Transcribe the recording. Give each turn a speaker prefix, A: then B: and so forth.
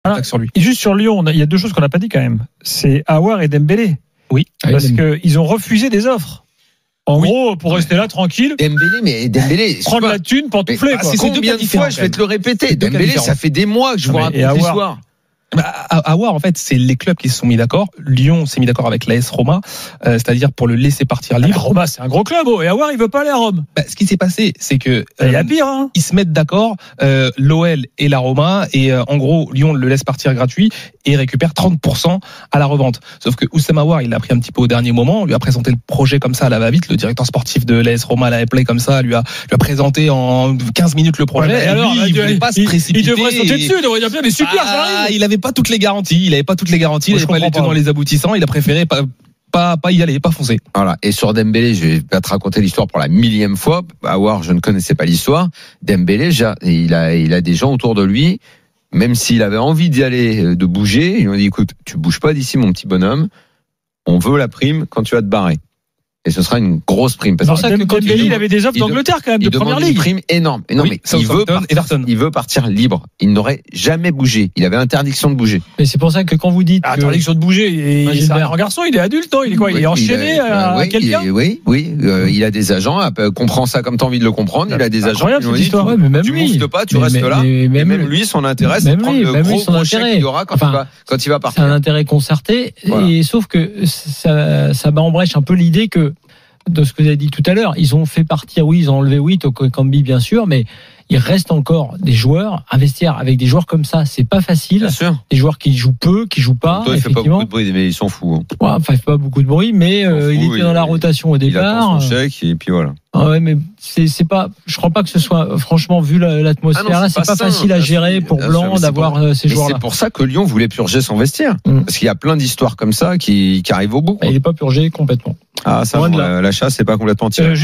A: attaque sur lui.
B: Et juste sur Lyon, il y a deux choses qu'on n'a pas dit quand même. C'est Aouar et Dembélé.
A: Oui.
B: Parce qu'ils ont refusé des offres. En gros, pour rester là tranquille.
C: Dembélé.
B: Prendre la thune, pantoufler.
C: C'est combien de fois je vais te le répéter. Dembélé, ça fait des mois que je vous raconte l'histoire.
A: Aouar, en fait, c'est les clubs qui se sont mis d'accord. Lyon s'est mis d'accord avec l'AS Roma, c'est-à-dire pour le laisser partir libre.
B: Roma, c'est un gros club, et Aouar, il veut pas aller à Rome.
A: Ce qui s'est passé, c'est que
B: il y a pire, hein.
A: Ils se mettent d'accord, l'OL et la Roma, et en gros, Lyon le laisse partir gratuit et récupère 30% à la revente. Sauf que Oussama Aouar, il l'a pris un petit peu au dernier moment, on lui a présenté le projet comme ça à la va-vite. Le directeur sportif de l'AS Roma l'avait appelé comme ça, lui a présenté en 15 minutes le projet.
B: Ouais, et alors,
A: lui, il voulait pas se précipiter.
B: Il devrait sauter dessus, il devrait dire bien, mais super, j'arrive.
A: Il avait pas toutes les garanties. Il avait pas les tenants, les aboutissants. Il a préféré pas y aller, pas foncer.
C: Voilà. Et sur Dembélé, je vais pas te raconter l'histoire pour la 1000e fois. Aouar, je ne connaissais pas l'histoire. Dembélé, il a des gens autour de lui. Même s'il avait envie d'y aller, de bouger, ils lui ont dit, écoute, tu bouges pas d'ici, mon petit bonhomme. On veut la prime quand tu vas te barrer. Et ce sera une grosse prime.
B: C'est pour ça que Dembélé, il avait des offres d'Angleterre quand même, de première ligue.
C: Une prime énorme. Non,
A: oui,
C: mais il veut partir libre. Il n'aurait jamais bougé. Il avait interdiction de bouger.
D: Mais c'est pour ça que quand vous dites
B: interdiction de bouger, c'est un grand garçon, il est adulte, non? Il est quoi? Il est enchaîné à quelqu'un?
C: Oui. Il a des agents. Comprends ça comme t'as envie de le comprendre. Il a des agents qui lui ont dit, tu mouftes pas, tu restes là. Et même lui, son intérêt, c'est de prendre le gros projet qu'il y aura quand il va partir.
D: C'est un intérêt concerté. Et sauf que ça embrèche un peu l'idée que de ce que vous avez dit tout à l'heure, ils ont fait partir, ils ont enlevé Tokombi bien sûr, mais il reste encore des joueurs. Investir avec des joueurs comme ça, c'est pas facile.
C: Bien sûr.
D: Des joueurs qui jouent peu, qui jouent pas.
C: Toi, il fait pas beaucoup de bruit, mais ils s'en fout.
D: Ouais, il fait pas beaucoup de bruit, mais il était dans la rotation au départ.
C: Il attend son chèque et puis voilà.
D: Ouais, mais c'est pas. Je crois pas que ce soit, franchement, vu l'atmosphère là, c'est pas facile à gérer pour Blanc d'avoir ces joueurs-là.
C: C'est pour ça que Lyon voulait purger son vestiaire, parce qu'il y a plein d'histoires comme ça qui arrivent au bout.
D: Il est pas purgé complètement.
C: Ah, ça, la chasse, c'est pas complètement tiré.